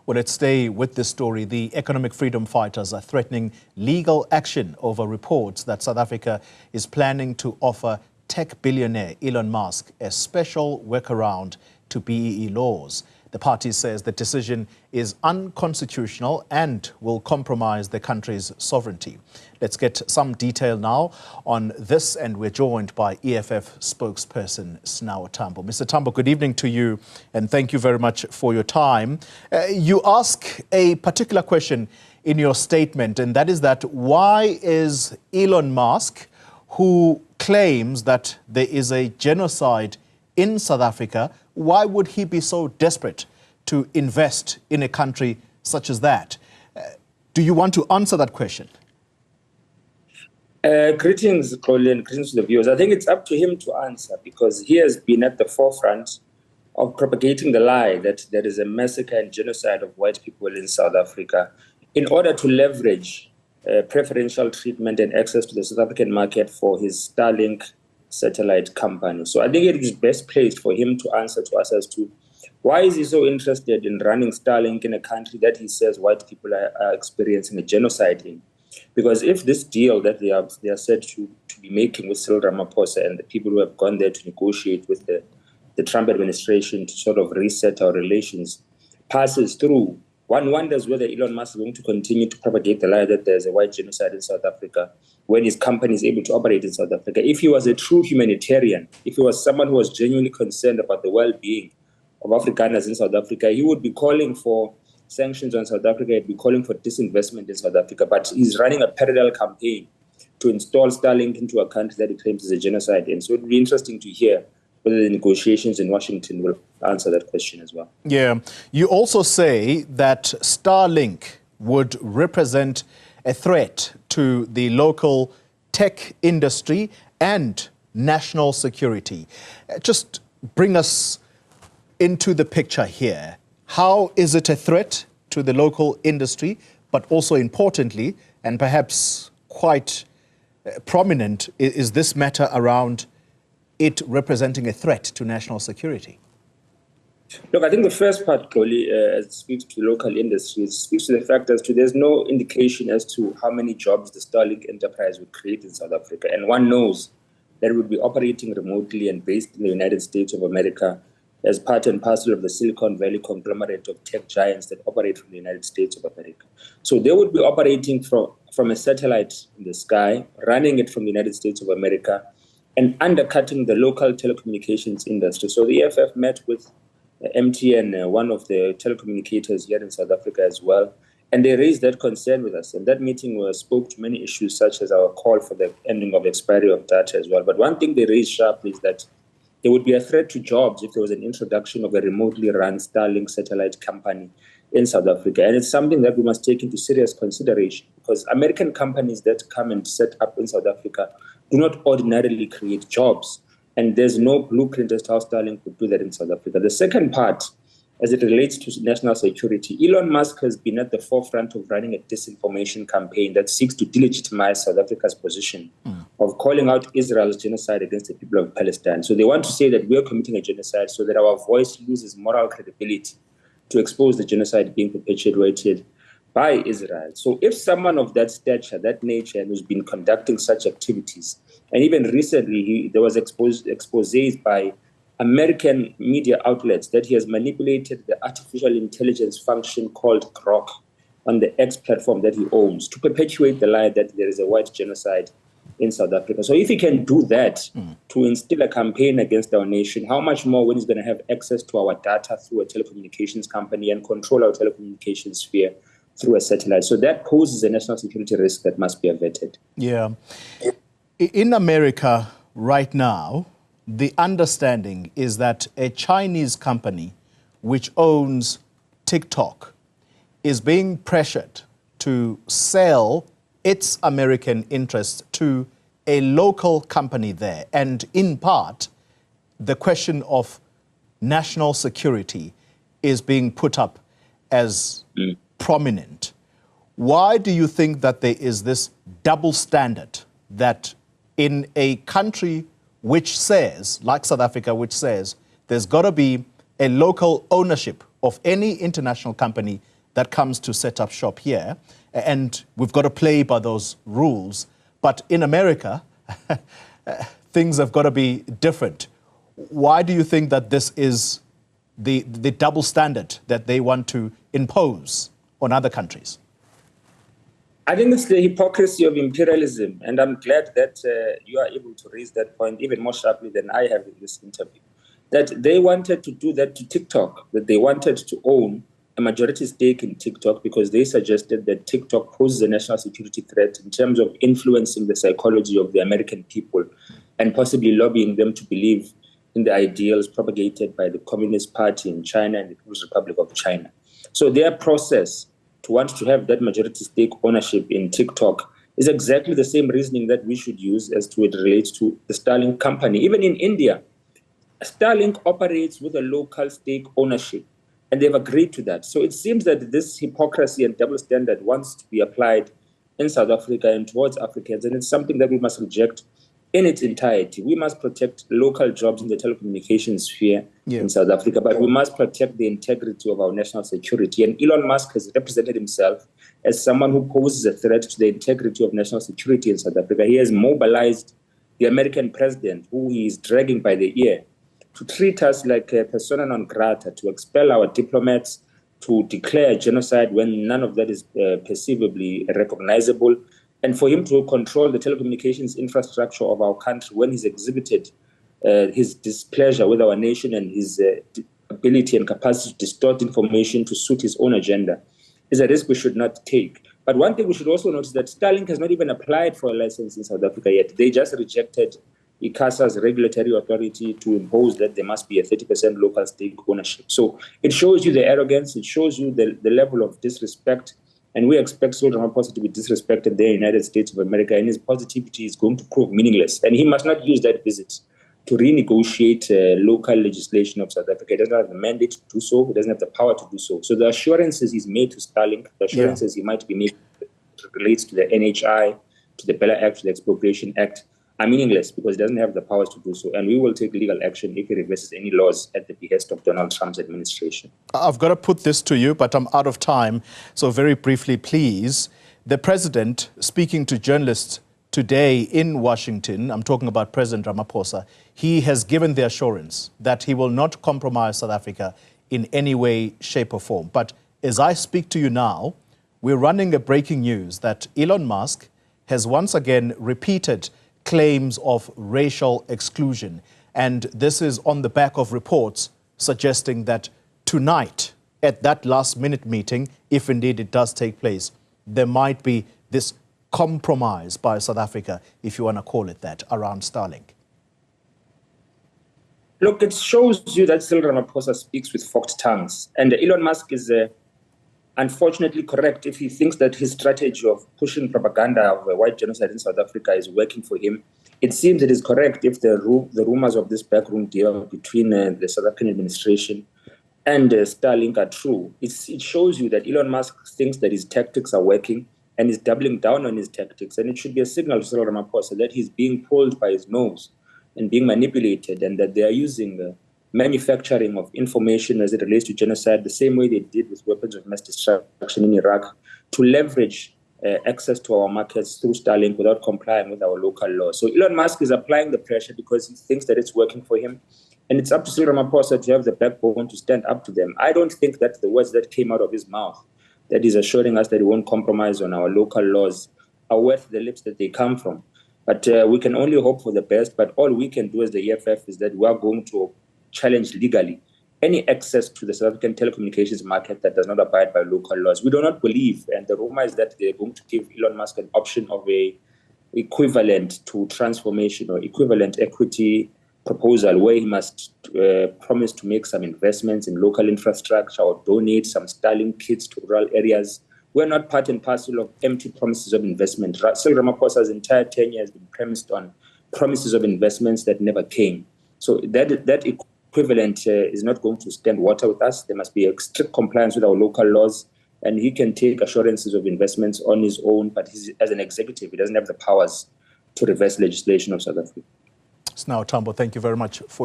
Well, let's stay with this story. The economic freedom fighters are threatening legal action over reports that South Africa is planning to offer tech billionaire Elon Musk a special workaround to BEE laws. The party says the decision is unconstitutional and will compromise the country's sovereignty. Let's get some detail now on this, and we're joined by EFF spokesperson Snawo Tambo. Mr. Tambo, good evening to you, and thank you very much for your time. You ask a particular question in your statement, and that is that why is Elon Musk, who claims that there is a genocide in South Africa, why would he be so desperate to invest in a country such as that? Do you want to answer that question? Greetings, Xoli, and greetings to the viewers. I think it's up to him to answer, because he has been at the forefront of propagating the lie that there is a massacre and genocide of white people in South Africa in order to leverage preferential treatment and access to the South African market for his Starlink satellite company. So I think it is best placed for him to answer to us as to why is he so interested in running Starlink in a country that he says white people are experiencing a genocide in. Because if this deal that they are said to be making with Cyril Ramaphosa and the people who have gone there to negotiate with the Trump administration to sort of reset our relations passes through, one wonders whether Elon Musk is going to continue to propagate the lie that there's a white genocide in South Africa when his company is able to operate in South Africa. If he was a true humanitarian, if he was someone who was genuinely concerned about the well-being of Afrikaners in South Africa, he would be calling for sanctions on South Africa, he'd be calling for disinvestment in South Africa, but he's running a parallel campaign to install Starlink into a country that he claims is a genocide in. So it would be interesting to hear whether the negotiations in Washington will answer that question as well. Yeah. You also say that Starlink would represent a threat to the local tech industry and national security. Just bring us into the picture here. How is it a threat to the local industry, but also importantly, and perhaps quite prominent, is this matter around it representing a threat to national security? Look, I think the first part, Xoli, as it speaks to local industries, speaks to the fact as to there's no indication as to how many jobs the Starlink enterprise would create in South Africa. And one knows that it would be operating remotely and based in the United States of America as part and parcel of the Silicon Valley conglomerate of tech giants that operate from the United States of America. So they would be operating from a satellite in the sky, running it from the United States of America, and undercutting the local telecommunications industry. So the EFF met with MTN, one of the telecommunicators here in South Africa as well, and they raised that concern with us. And that meeting spoke to many issues, such as our call for the ending of expiry of data as well. But one thing they raised sharply is that there would be a threat to jobs if there was an introduction of a remotely run Starlink satellite company in South Africa. And it's something that we must take into serious consideration, because American companies that come and set up in South Africa do not ordinarily create jobs. And there's no blueprint as to how Starlink would do that in South Africa. The second part, as it relates to national security, Elon Musk has been at the forefront of running a disinformation campaign that seeks to delegitimize South Africa's position of calling out Israel's genocide against the people of Palestine. So they want to say that we're committing a genocide so that our voice loses moral credibility to expose the genocide being perpetuated by Israel. So if someone of that stature, that nature, and who's been conducting such activities, and even recently there was exposés by American media outlets that he has manipulated the artificial intelligence function called Grok on the X platform that he owns to perpetuate the lie that there is a white genocide in South Africa. So if he can do that to instill a campaign against our nation, how much more when he's going to have access to our data through a telecommunications company and control our telecommunications sphere through a satellite? So that poses a national security risk that must be averted. Yeah. In America right now, the understanding is that a Chinese company which owns TikTok is being pressured to sell its American interests to a local company there. And in part, the question of national security is being put up as prominent. Why do you think that there is this double standard that in a country which says, like South Africa, which says there's got to be a local ownership of any international company that comes to set up shop here, and we've got to play by those rules. But in America, things have got to be different. Why do you think that this is the double standard that they want to impose on other countries? I think it's the hypocrisy of imperialism, and I'm glad that you are able to raise that point even more sharply than I have in this interview. That they wanted to do that to TikTok, that they wanted to own a majority stake in TikTok because they suggested that TikTok poses a national security threat in terms of influencing the psychology of the American people and possibly lobbying them to believe in the ideals propagated by the Communist Party in China and the People's Republic of China. So their process to want to have that majority stake ownership in TikTok is exactly the same reasoning that we should use as to it relates to the Starlink company. Even in India, Starlink operates with a local stake ownership, and they've agreed to that. So it seems that this hypocrisy and double standard wants to be applied in South Africa and towards Africans, and it's something that we must reject in its entirety. We must protect local jobs in the telecommunications sphere in South Africa, but we must protect the integrity of our national security. And Elon Musk has represented himself as someone who poses a threat to the integrity of national security in South Africa. He has mobilized the American president, who he is dragging by the ear, to treat us like a persona non grata, to expel our diplomats, to declare genocide when none of that is perceivably recognizable, and for him to control the telecommunications infrastructure of our country when he's exhibited his displeasure with our nation and his ability and capacity to distort information to suit his own agenda is a risk we should not take. But one thing we should also notice that Starlink has not even applied for a license in South Africa yet. They just rejected ICASA's regulatory authority to impose that there must be a 30% local stake ownership. So it shows you the arrogance, it shows you the level of disrespect. And we expect Cyril Ramaphosa to be disrespected there in the United States of America, and his positivity is going to prove meaningless. And he must not use that visit to renegotiate local legislation of South Africa. He doesn't have the mandate to do so. He doesn't have the power to do so. So the assurances he's made to Starlink, the assurances he might be making relates to the NHI, to the Bella Act, to the Expropriation Act, are meaningless because he doesn't have the powers to do so. And we will take legal action if he reverses any laws at the behest of Donald Trump's administration. I've got to put this to you, but I'm out of time. So very briefly, please. The president, speaking to journalists today in Washington, I'm talking about President Ramaphosa, he has given the assurance that he will not compromise South Africa in any way, shape or form. But as I speak to you now, we're running a breaking news that Elon Musk has once again repeated claims of racial exclusion. And this is on the back of reports suggesting that tonight, at that last-minute meeting, if indeed it does take place, there might be this compromise by South Africa, if you want to call it that, around Starlink. Look, it shows you that Cyril Ramaphosa speaks with forked tongues. And Elon Musk is unfortunately correct if he thinks that his strategy of pushing propaganda of a white genocide in South Africa is working for him. It seems it is correct if the rumors of this backroom deal between the South African administration and Starlink are true. It shows you that Elon Musk thinks that his tactics are working and is doubling down on his tactics. And it should be a signal to Cyril Ramaphosa that he's being pulled by his nose and being manipulated, and that they are using manufacturing of information as it relates to genocide, the same way they did with weapons of mass destruction in Iraq, to leverage access to our markets through Starlink without complying with our local laws. So Elon Musk is applying the pressure because he thinks that it's working for him. And it's up to Cyril Ramaphosa to have the backbone to stand up to them. I don't think that the words that came out of his mouth, that is assuring us that he won't compromise on our local laws, are worth the lips that they come from. But we can only hope for the best. But all we can do as the EFF is that we are going to challenge legally any access to the South African telecommunications market that does not abide by local laws. We do not believe, and the rumor is that they're going to give Elon Musk an option of a equivalent to transformation or equivalent equity proposal where he must promise to make some investments in local infrastructure or donate some Starlink kits to rural areas. We're not part and parcel of empty promises of investment. Cyril Ramaphosa's entire tenure has been premised on promises of investments that never came. So that equivalent is not going to stand water with us. There must be a strict compliance with our local laws, and he can take assurances of investments on his own, but as an executive, he doesn't have the powers to reverse legislation of South Africa. Now, Tambo, thank you very much for